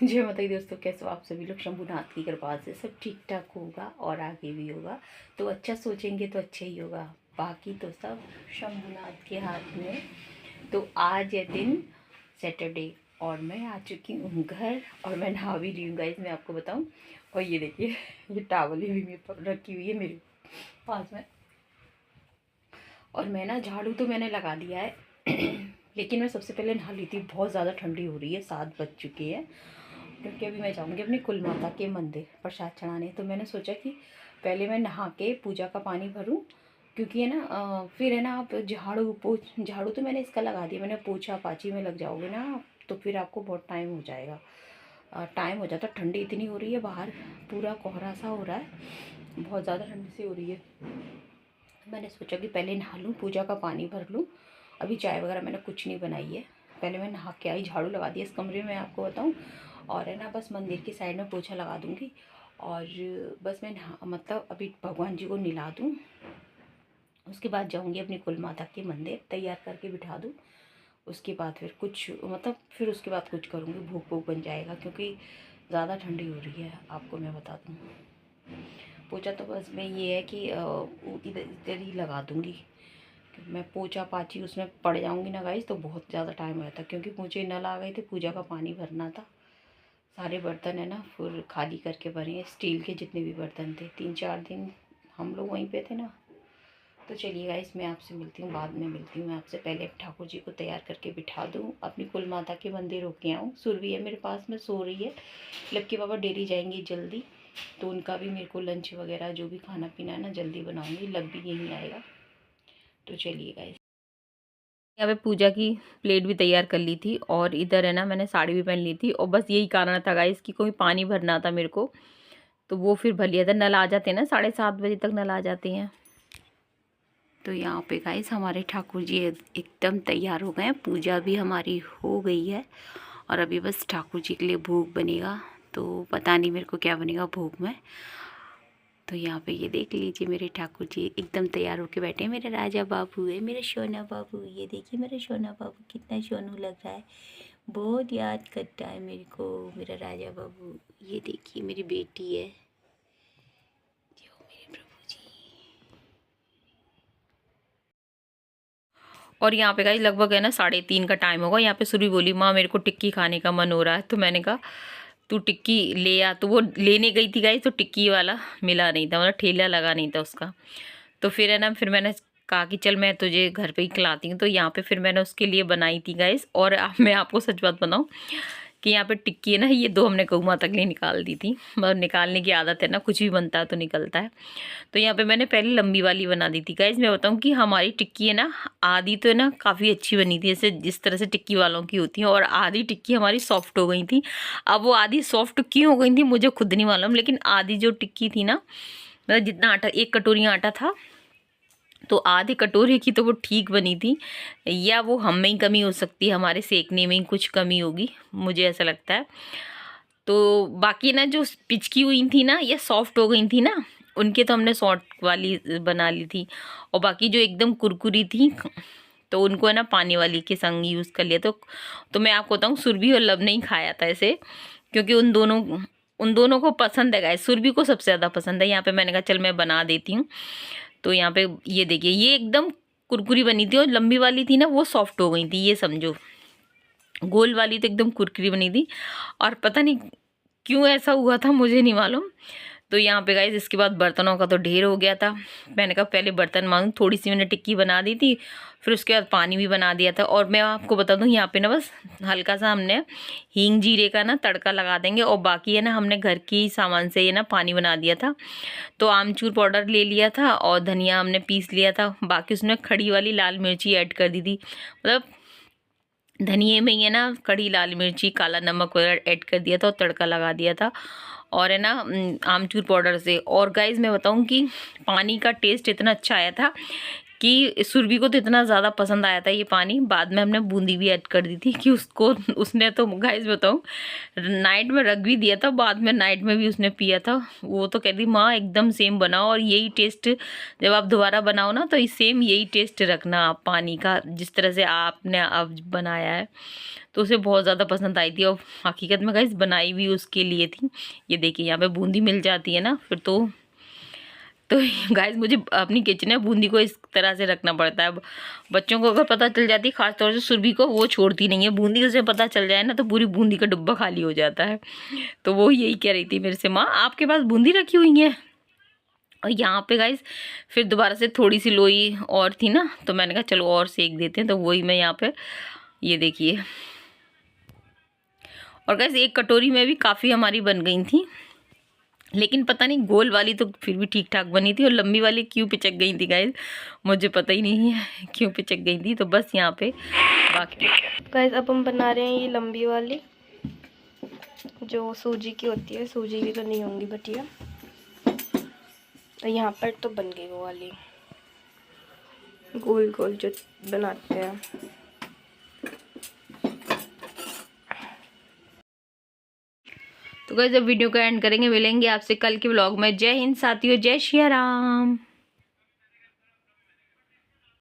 जय माता दी दोस्तों, कैसे हो आप सभी लोग। शंभुनाथ की कृपा से सब ठीक ठाक होगा और आगे भी होगा। तो अच्छा सोचेंगे तो अच्छा ही होगा, बाकी तो सब शंभुनाथ के हाथ में। तो आज है दिन सैटरडे और मैं आ चुकी हूँ घर और मैं नहा भी रही हूँ गाइस, मैं आपको बताऊँ। और ये देखिए, ये टावल भी मेरे रखी हुई है मेरे पास में। और मैं ना झाड़ू तो मैंने लगा दिया है लेकिन मैं सबसे पहले नहा ली थी। बहुत ज़्यादा ठंडी हो रही है, 7 बज चुके हैं, क्योंकि अभी मैं जाऊँगी अपनी कुल माता के मंदिर प्रसाद चढ़ाने। तो मैंने सोचा कि पहले मैं नहा के पूजा का पानी भरूँ, क्योंकि है ना फिर है ना आप झाड़ू तो मैंने इसका लगा दिया, मैंने पोछा पाछी में लग जाओगे ना तो फिर आपको बहुत टाइम हो जाएगा। टाइम हो जाता। ठंडी इतनी हो रही है, बाहर पूरा कोहरा सा हो रहा है, बहुत ज़्यादा ठंडी सी हो रही है। मैंने सोचा कि पहले नहा लूँ, पूजा का पानी भर लूँ। अभी चाय वगैरह मैंने कुछ नहीं बनाई है, पहले मैं नहा के आई, झाड़ू लगा दिया इस कमरे में आपको बताऊँ। और है ना बस मंदिर की साइड में पोछा लगा दूँगी और बस मैं मतलब अभी भगवान जी को नहला दूँ। उसके बाद जाऊँगी अपनी कुल माता के मंदिर, तैयार करके बिठा दूँ। उसके बाद फिर कुछ मतलब फिर उसके बाद कुछ करूँगी, भूख भूख बन जाएगा, क्योंकि ज़्यादा ठंडी हो रही है आपको मैं बता दूँ। पोछा तो बस मैं ये है कि इधर इधर ही लगा दूँगी। मैं पोछा पाछी उसमें पड़ जाऊँगी ना गाइस तो बहुत ज़्यादा टाइम हो जाता, क्योंकि मुझे नल आ गए थे, पूजा का पानी भरना था। सारे बर्तन है ना फिर खाली करके भरे हैं, स्टील के जितने भी बर्तन थे। 3-4 दिन हम लोग वहीं पे थे ना। तो चलिए गाइस, मैं आपसे मिलती हूँ, बाद में मिलती हूँ मैं आपसे। पहले ठाकुर जी को तैयार करके बिठा दूँ, अपनी कुल माता के मंदिर होके आऊँ। सुरभि है मेरे पास में, सो रही है। लक्की बाबा डेरी जाएंगे जल्दी, तो उनका भी मेरे को लंच वगैरह जो भी खाना पीना है ना जल्दी बनाऊँगी। लब भी यहीं आएगा। तो चलिए गाइस, यहाँ पे पूजा की प्लेट भी तैयार कर ली थी और इधर है ना मैंने साड़ी भी पहन ली थी। और बस यही कारण था गाइस कि कोई पानी भरना था मेरे को, तो वो फिर भर लिया था। नल आ जाते हैं ना, 7:30 बजे तक नल आ जाते हैं। तो यहाँ पे गाइस हमारे ठाकुर जी एकदम तैयार हो गए हैं, पूजा भी हमारी हो गई है और अभी बस ठाकुर जी के लिए भोग बनेगा। तो पता नहीं मेरे को क्या बनेगा भोग में। तो यहाँ पे ये देख लीजिए, मेरे ठाकुर जी एकदम तैयार होके बैठे हैं। मेरे राजा बाबू है, मेरे सोना बाबू। ये देखिए मेरा सोना बाबू कितना सोनू लग रहा है, बहुत याद करता है मेरे को मेरा राजा बाबू। ये देखिए मेरी बेटी है, जो मेरे प्रभु जी। और यहाँ पे गाइस लगभग है ना 3:30 का टाइम होगा। यहाँ पे सुरभि बोली, माँ मेरे को टिक्की खाने का मन हो रहा है। तो मैंने कहा तू टिक्की ले आ। तो वो लेने गई थी गाइस, तो टिक्की वाला मिला नहीं था, मतलब ठेला लगा नहीं था उसका। तो फिर है ना, फिर मैंने कहा कि चल मैं तुझे घर पे ही खिलाती हूँ। तो यहाँ पे फिर मैंने उसके लिए बनाई थी गाइस। और मैं आपको सच बात बताऊँ कि यहाँ पे टिक्की है ना, ये 2 हमने गऊ माता के लिए निकाल दी थी। मतलब निकालने की आदत है ना, कुछ भी बनता है तो निकलता है। तो यहाँ पे मैंने पहले लंबी वाली बना दी थी गाइस। मैं बताऊँ कि हमारी टिक्की है ना, आधी तो है ना काफ़ी अच्छी बनी थी, जैसे जिस तरह से टिक्की वालों की होती है, और आधी टिक्की हमारी सॉफ्ट हो गई थी। अब वो आधी सॉफ्ट क्यों हो गई थी मुझे खुद नहीं मालूम, लेकिन आधी जो टिक्की थी ना, मतलब जितना आटा, 1 कटोरी आटा था, तो आधे कटोरे की तो वो ठीक बनी थी। या वो हम में ही कमी हो सकती है, हमारे सेकने में ही कुछ कमी होगी, मुझे ऐसा लगता है। तो बाकी ना जो पिचकी हुई थी ना, या सॉफ्ट हो गई थी ना, उनके तो हमने सॉफ्ट वाली बना ली थी। और बाकी जो एकदम कुरकुरी थी, तो उनको है ना पानी वाली के संग यूज़ कर लिया। तो मैं आपको बताऊँ, सुरभि और लब नहीं खाया था ऐसे, क्योंकि उन दोनों को पसंद है गाइस। सुरभि को सबसे ज़्यादा पसंद है। यहाँ पे मैंने कहा चल मैं बना देती हूँ। तो यहाँ पे ये देखिए, ये एकदम कुरकुरी बनी थी, और लंबी वाली थी ना वो सॉफ्ट हो गई थी, ये समझो। गोल वाली तो एकदम कुरकुरी बनी थी, और पता नहीं क्यों ऐसा हुआ था, मुझे नहीं मालूम। तो यहाँ पे गाइस इसके बाद बर्तनों का तो ढेर हो गया था। मैंने कहा पहले बर्तन मांगूँ, थोड़ी सी मैंने टिक्की बना दी थी, फिर उसके बाद पानी भी बना दिया था। और मैं आपको बता दूँ, यहाँ पे ना बस हल्का सा हमने हींग जीरे का ना तड़का लगा देंगे, और बाकी है ना हमने घर की सामान से ये ना पानी बना दिया था। तो आमचूर पाउडर ले लिया था और धनिया हमने पीस लिया था। बाकी उसमें खड़ी वाली लाल मिर्ची ऐड कर दी थी, मतलब धनिए में ही है ना खड़ी लाल मिर्ची, काला नमक वगैरह ऐड कर दिया था और तड़का लगा दिया था। और है ना आमचूर पाउडर से। और गाइस मैं बताऊं कि पानी का टेस्ट इतना अच्छा आया था कि सुरभि को तो इतना ज़्यादा पसंद आया था ये पानी। बाद में हमने बूंदी भी ऐड कर दी थी कि उसने तो गाइस बताऊं नाइट में रख भी दिया था, बाद में नाइट में भी उसने पिया था। वो तो कहती माँ एकदम सेम बनाओ, और यही टेस्ट जब आप दोबारा बनाओ ना, तो सेम यही टेस्ट रखना आप पानी का, जिस तरह से आपने अब बनाया है। तो उसे बहुत ज़्यादा पसंद आई थी और हकीकत में गाइस बनाई भी उसके लिए थी। ये देखिए यहाँ पे बूंदी मिल जाती है ना फिर तो गाइस मुझे अपनी किचन में बूंदी को इस तरह से रखना पड़ता है। अब बच्चों को अगर पता चल जाती, खासतौर से सुरभि को, वो छोड़ती नहीं है बूंदी, उसे पता चल जाए ना तो पूरी बूंदी का डिब्बा खाली हो जाता है। तो वो यही कह रही थी मेरे से, माँ आपके पास बूंदी रखी हुई है। और यहाँ पे गाइस फिर दोबारा से थोड़ी सी लोई और थी ना, तो मैंने कहा चलो और सेक देते हैं, तो वही मैं यहाँ पे, ये देखिए। और गाइस एक कटोरी में भी काफ़ी हमारी बन गई थी, लेकिन पता नहीं गोल वाली तो फिर भी ठीक ठाक बनी थी और लंबी वाली क्यों पिचक गई थी गाइस, मुझे पता ही नहीं है क्यों पिचक गई थी। तो बस यहाँ पे बाकी गाइस अब हम बना रहे हैं ये लंबी वाली जो सूजी की होती है, सूजी की तो नहीं होंगी बटिया। तो यहाँ पर तो बन गई वो वाली गोल गोल जो बनाते हैं। तो गाइस अब वीडियो को एंड करेंगे, मिलेंगे आपसे कल के व्लॉग में। जय हिंद साथियों, जय श्री राम।